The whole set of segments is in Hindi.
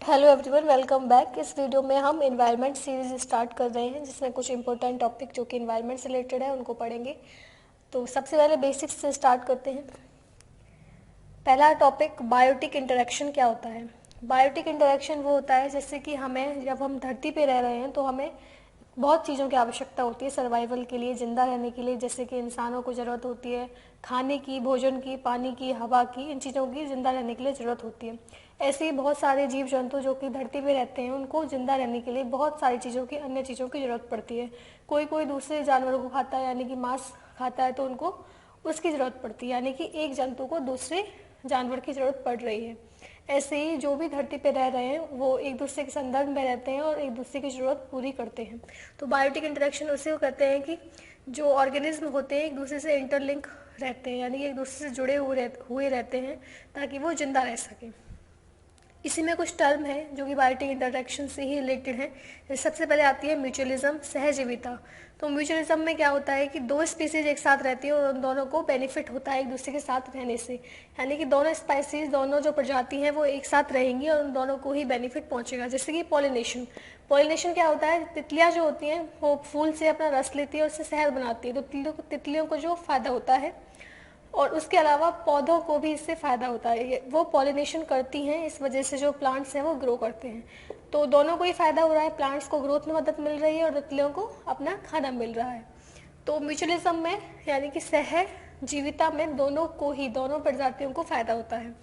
Hello everyone, welcome back. इस वीडियो में हम एनवायरनमेंट सीरीज स्टार्ट कर रहे हैं जिसमें कुछ इंपॉर्टेंट टॉपिक जो कि एनवायरनमेंट से रिलेटेड है उनको पढ़ेंगे। तो सबसे पहले बेसिक्स से स्टार्ट करते हैं। पहला टॉपिक, बायोटिक इंटरेक्शन क्या होता है। बायोटिक इंटरेक्शन वो होता है जैसे कि हमें, जब हम धरती पे रह रहे हैं तो हमें बहुत चीज़ों की आवश्यकता होती है सर्वाइवल के लिए, जिंदा रहने के लिए। जैसे कि इंसानों को ज़रूरत होती है खाने की, भोजन की, पानी की, हवा की, इन चीज़ों की जिंदा रहने के लिए ज़रूरत होती है। ऐसे ही बहुत सारे जीव जंतु जो कि धरती पे रहते हैं उनको जिंदा रहने के लिए बहुत सारी चीज़ों की, अन्य चीज़ों की ज़रूरत पड़ती है। कोई कोई दूसरे जानवरों को खाता है, यानी कि मांस खाता है, तो उनको उसकी ज़रूरत पड़ती है, यानी कि एक जंतु को दूसरे जानवर की ज़रूरत पड़ रही है। ऐसे ही जो भी धरती पे रह रहे हैं वो एक दूसरे के संदर्भ में रहते हैं और एक दूसरे की ज़रूरत पूरी करते हैं। तो बायोटिक इंटरेक्शन उसे कहते हैं कि जो ऑर्गेनिज्म होते हैं एक दूसरे से इंटरलिंक रहते हैं, यानी कि एक दूसरे से जुड़े हुए रहते हैं ताकि वो जिंदा रह सकें। इसी में कुछ टर्म है जो कि बायोटिक इंटरेक्शन से ही रिलेटेड है। सबसे पहले आती है म्यूचुअलिज्म, सहजीविता। तो म्यूचुअलिज्म में क्या होता है कि दो स्पीसीज एक साथ रहती है और उन दोनों को बेनिफिट होता है एक दूसरे के साथ रहने से, यानी कि दोनों स्पीसीज, दोनों जो प्रजाति हैं वो एक साथ रहेंगी और उन दोनों को ही बेनिफिट पहुंचेगा। जैसे कि पॉलिनेशन। पॉलिनेशन क्या होता है, तितलियां जो होती हैं वो फूल से अपना रस लेती है और उससे शहद बनाती है, तो तितलियों को जो फायदा होता है, और उसके अलावा पौधों को भी इससे फ़ायदा होता है। वो पॉलिनेशन करती हैं, इस वजह से जो प्लांट्स हैं वो ग्रो करते हैं। तो दोनों को ही फ़ायदा हो रहा है, प्लांट्स को ग्रोथ में मदद मिल रही है और तितलियों को अपना खाना मिल रहा है। तो म्यूचुअलिज्म में, यानी कि सहजीविता में, दोनों को ही, दोनों प्रजातियों को फ़ायदा होता है।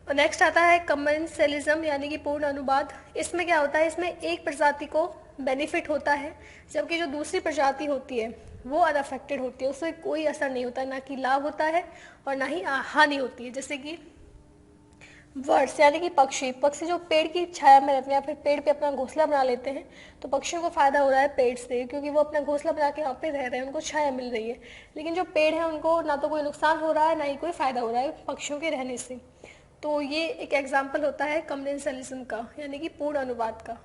नेक्स्ट आता है कमेंसलिज्म, यानी कि पूर्ण अनुवाद। इसमें क्या होता है, इसमें एक प्रजाति को बेनिफिट होता है जबकि जो दूसरी प्रजाति होती है वो अनअफेक्टेड होती है, उससे कोई असर नहीं होता, ना कि लाभ होता है और ना ही हानि होती है। जैसे कि बर्ड्स, यानी कि पक्षी पक्षी जो पेड़ की छाया में रहते हैं या फिर पेड़ पे अपना घोंसला बना लेते हैं, तो पक्षियों को फायदा हो रहा है पेड़ से, क्योंकि वो अपना घोंसला बना के वहाँ पे रह रहे हैं, उनको छाया मिल रही है। लेकिन जो पेड़ है उनको ना तो कोई नुकसान हो रहा है, ना ही कोई फायदा हो रहा है पक्षियों के रहने से। तो ये एक एग्जाम्पल होता है कमेंसलिज्म का, यानी कि पूर्ण अनुवाद का।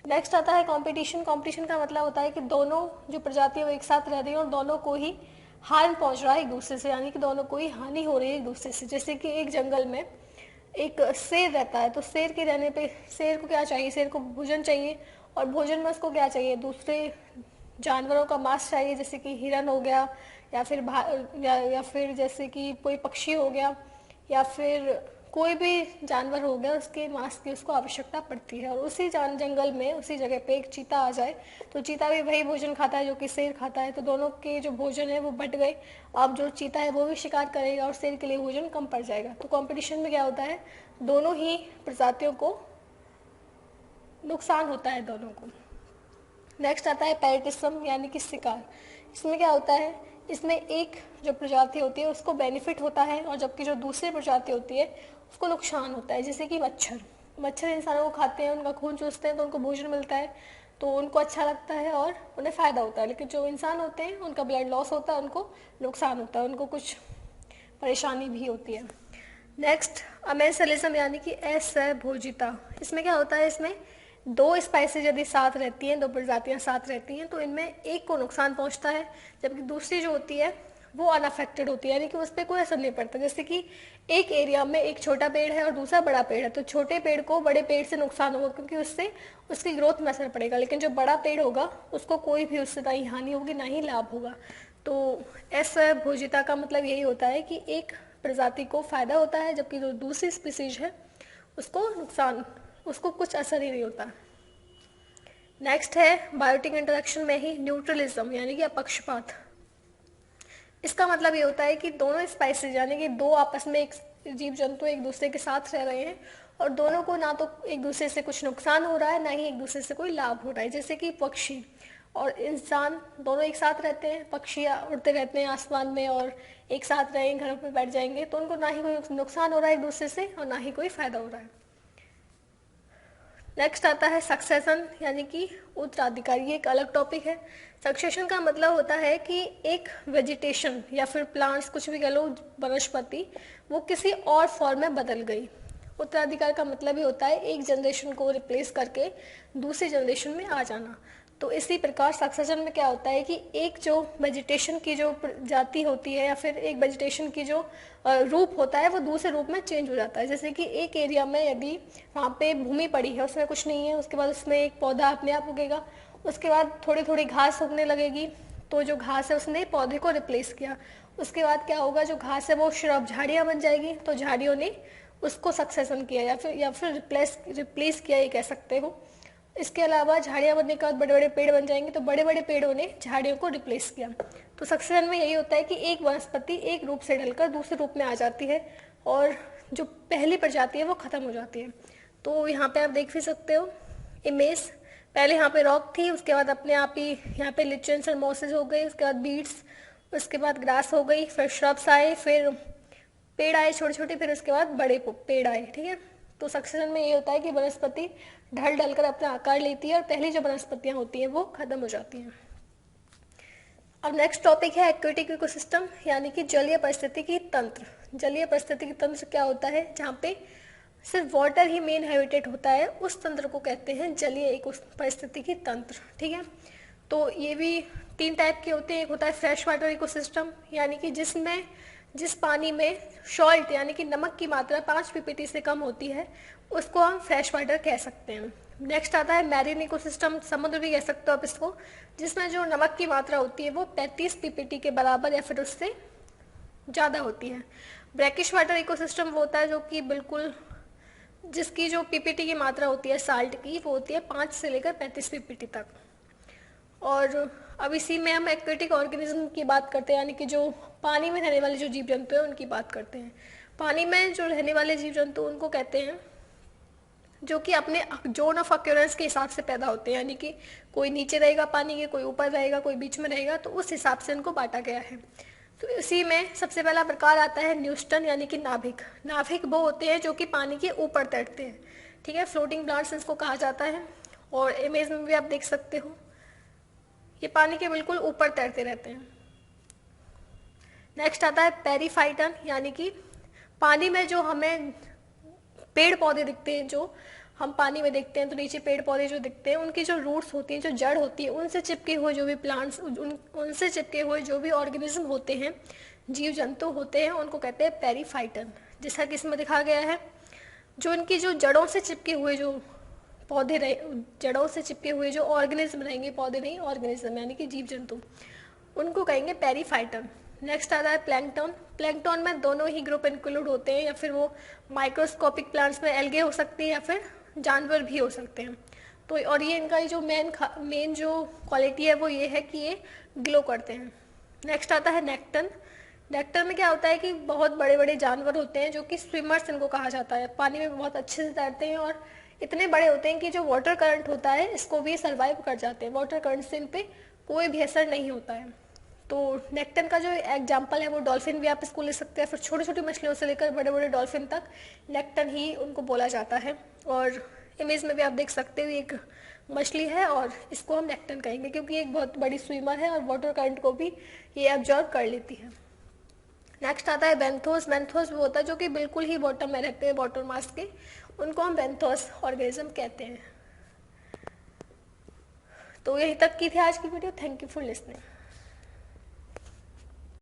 नेक्स्ट आता है कंपटीशन। कंपटीशन का मतलब होता है कि दोनों जो प्रजाति है वो एक साथ रह रही है और दोनों को ही हार्म पहुंच रहा है एक दूसरे से, यानी कि दोनों को ही हानि हो रही है एक दूसरे से। जैसे कि एक जंगल में एक शेर रहता है, तो शेर के रहने पे शेर को क्या चाहिए, शेर को भोजन चाहिए, और भोजन में उसको क्या चाहिए, दूसरे जानवरों का मांस चाहिए, जैसे कि हिरन हो गया, या फिर या फिर जैसे कि कोई पक्षी हो गया, या फिर कोई भी जानवर हो गया, उसके मांस की उसको आवश्यकता पड़ती है। और उसी जंगल में, उसी जगह पे एक चीता आ जाए, तो चीता भी वही भोजन खाता है जो कि शेर खाता है, तो दोनों के जो भोजन है वो बट गए। अब जो चीता है वो भी शिकार करेगा और शेर के लिए भोजन कम पड़ जाएगा। तो कंपटीशन में क्या होता है, दोनों ही प्रजातियों को नुकसान होता है, दोनों को। नेक्स्ट आता है पैरेटिज्म, यानी कि शिकार। इसमें क्या होता है, इसमें एक जो प्रजाति होती है उसको बेनिफिट होता है और जबकि जो दूसरी प्रजाति होती है उसको नुकसान होता है। जैसे कि मच्छर मच्छर इंसानों को खाते हैं, उनका खून चूसते हैं तो उनको भोजन मिलता है, तो उनको अच्छा लगता है और उन्हें फ़ायदा होता है। लेकिन जो इंसान होते हैं उनका ब्लड लॉस होता है, उनको नुकसान होता है, उनको कुछ परेशानी भी होती है। नेक्स्ट अमेंसलिज्म, यानी कि असहभोजिता। इसमें क्या होता है, इसमें दो स्पाइसेज यदि साथ रहती हैं, दो प्रजातियां साथ रहती हैं, तो इनमें एक को नुकसान पहुंचता है जबकि दूसरी जो होती है वो अनअफेक्टेड होती है, यानी कि उस पर कोई असर नहीं पड़ता। जैसे कि एक एरिया में एक छोटा पेड़ है और दूसरा बड़ा पेड़ है, तो छोटे पेड़ को बड़े पेड़ से नुकसान होगा क्योंकि उससे उसकी ग्रोथ में असर पड़ेगा, लेकिन जो बड़ा पेड़ होगा उसको कोई भी उससे ना ही हानि होगी ना ही लाभ होगा। तो असहभोजिता का मतलब यही होता है कि एक प्रजाति को फायदा होता है जबकि जो दूसरी स्पीसीज है उसको नुकसान, उसको कुछ असर ही नहीं होता। नेक्स्ट है बायोटिक इंटरेक्शन में ही न्यूट्रलिज्म, यानी कि अपक्षपात। इसका मतलब ये होता है कि दोनों स्पाइसेज, यानी कि दो आपस में एक जीव जंतु एक दूसरे के साथ रह रहे हैं और दोनों को ना तो एक दूसरे से कुछ नुकसान हो रहा है ना ही एक दूसरे से कोई लाभ हो रहा है। जैसे कि पक्षी और इंसान दोनों एक साथ रहते हैं, पक्षी उड़ते रहते हैं आसमान में और एक साथ रहेंगे, घरों पर बैठ जाएंगे, तो उनको ना ही कोई नुकसान हो रहा है एक दूसरे से और ना ही कोई फायदा हो रहा है। नेक्स्ट आता है सक्सेशन, यानी कि उत्तराधिकारी। ये एक अलग टॉपिक है। सक्सेशन का मतलब होता है कि एक वेजिटेशन या फिर प्लांट्स, कुछ भी कह लो, वनस्पति, वो किसी और फॉर्म में बदल गई। उत्तराधिकार का मतलब ही होता है एक जनरेशन को रिप्लेस करके दूसरी जनरेशन में आ जाना। तो इसी प्रकार सक्सेशन में क्या होता है कि एक जो वेजिटेशन की जो जाति होती है या फिर एक वेजिटेशन की जो रूप होता है वो दूसरे रूप में चेंज हो जाता है। जैसे कि एक एरिया में यदि वहाँ पे भूमि पड़ी है, उसमें कुछ नहीं है, उसके बाद उसमें एक पौधा अपने आप उगेगा, उसके बाद थोड़ी थोड़ी घास उगने लगेगी, तो जो घास है उसने पौधे को रिप्लेस किया। उसके बाद क्या होगा, जो घास है वो श्रब झाड़ियाँ बन जाएगी, तो झाड़ियों ने उसको सक्सेशन किया या फिर रिप्लेस किया, ये कह सकते हो। इसके अलावा झाड़ियाँ बनने के बाद बड़े बड़े पेड़ बन जाएंगे, तो बड़े बड़े पेड़ों ने झाड़ियों को रिप्लेस किया। तो सक्सेशन में यही होता है कि एक वनस्पति एक रूप से ढलकर दूसरे रूप में आ जाती है और जो पहली प्रजाति है वो खत्म हो जाती है। तो यहाँ पे आप देख भी सकते हो इमेज, पहले यहाँ पे रॉक थी, उसके बाद अपने आप ही यहाँ पे लिचेंस और मॉसेस हो गए, उसके बाद बीड्स, उसके बाद ग्रास हो गई, फिर श्रब्स आए, फिर पेड़ आए छोटे छोटे, फिर उसके बाद बड़े पेड़ आए। ठीक है, तो सक्सेशन में ये होता है कि वनस्पति ढल ढल कर अपना आकार लेती है और पहली जो वनस्पतियां होती हैं वो खत्म हो जाती हैं। अब नेक्स्ट टॉपिक है एक्वेटिक इकोसिस्टम, यानी कि जलीय पारिस्थितिकी तंत्र। जलीय पारिस्थितिकी तंत्र क्या होता है, जहाँ पे सिर्फ वाटर ही मेन हैबिटेट होता है, उस तंत्र को कहते हैं जलीय पारिस्थितिकी तंत्र। ठीक है, तो ये भी 3 टाइप के होते हैं। एक होता है फ्रेश वाटर इकोसिस्टम, यानी कि जिस पानी में सॉल्ट यानी कि नमक की मात्रा 5 पीपीटी से कम होती है, उसको हम फ्रेश वाटर कह सकते हैं। नेक्स्ट आता है मैरीन इकोसिस्टम, समुद्र भी कह सकते हो आप इसको, जिसमें जो नमक की मात्रा होती है वो 35 पीपीटी के बराबर या फिर उससे ज़्यादा होती है। ब्रैकिश वाटर इकोसिस्टम वो होता है जो कि बिल्कुल जिसकी जो पीपीटी की मात्रा होती है साल्ट की, वो होती है 5 से लेकर 35 पीपीटी तक। और अब इसी में हम एक्वेटिक ऑर्गेनिज्म की बात करते हैं, यानी कि जो पानी में रहने वाले जो जीव जंतु हैं उनकी बात करते हैं। पानी में जो रहने वाले जीव जंतु उनको कहते हैं जो कि अपने जोन ऑफ अक्यूरेंस के हिसाब से पैदा होते हैं, यानी कि कोई नीचे रहेगा पानी के, कोई ऊपर रहेगा, कोई बीच में रहेगा, तो उस हिसाब से इनको बांटा गया है। तो इसी में सबसे पहला प्रकार आता है न्यूस्टन, यानी कि नाभिक। नाभिक वो होते हैं जो कि पानी के ऊपर तैरते हैं। ठीक है, फ्लोटिंग प्लांट्स इसको कहा जाता है, और इमेज में भी आप देख सकते हो ये पानी के बिल्कुल ऊपर तैरते रहते हैं। नेक्स्ट आता है पेरीफाइटन, यानी कि पानी में जो हमें पेड़ पौधे दिखते हैं, जो हम पानी में देखते हैं तो नीचे पेड़ पौधे जो दिखते हैं, उनकी जो रूट्स होती हैं, जो जड़ होती है, उनसे चिपके हुए जो भी प्लांट्स, उनसे चिपके हुए जो भी ऑर्गेनिज्म होते हैं, जीव जंतु होते हैं, उनको कहते हैं पेरीफाइटन। जैसा कि इसमें दिखा गया है, जो इनकी जो जड़ों से चिपके हुए जो पौधे रहे, जड़ों से चिपके हुए जो ऑर्गेनिज्म रहेंगे, पौधे नहीं ऑर्गेनिज्म यानी कि जीव जंतु, उनको कहेंगे पेरीफाइटन। नेक्स्ट आता है प्लैंकटन। प्लैंकटन में दोनों ही ग्रुप इंक्लूड होते हैं, या फिर वो माइक्रोस्कोपिक प्लांट्स में एल्गे हो सकती है या फिर जानवर भी हो सकते हैं। तो और ये इनका जो मेन जो क्वालिटी है वो ये है कि ये ग्लो करते हैं। नेक्स्ट आता है नेक्टन। नेक्टर में क्या होता है कि बहुत बड़े बड़े जानवर होते हैं जो कि स्विमर्स इनको कहा जाता है, पानी में बहुत अच्छे से तैरते हैं और इतने बड़े होते हैं कि जो वाटर करंट होता है इसको भी सर्वाइव कर जाते हैं। वाटर करंट से इन पे कोई भी असर नहीं होता है। तो नेक्टन का जो एग्जाम्पल है वो डॉल्फिन भी आप इसको ले सकते हैं, फिर छोटी छोटी मछलियों से लेकर बड़े बड़े डॉल्फिन तक नेक्टन ही उनको बोला जाता है। और इमेज में भी आप देख सकते हो एक मछली है और इसको हम नेक्टन कहेंगे क्योंकि एक बहुत बड़ी स्विमर है और वाटर करंट को भी ये एब्जॉर्ब कर लेती है। नेक्स्ट आता है बेंथोस। बेंथोस वो होता है जो कि बिल्कुल ही बॉटम में रहते हैं, बॉटम मास के, उनको हम बेंथोस ऑर्गेनिज्म कहते हैं। तो यहीं तक की थी आज की video. Thank you for listening.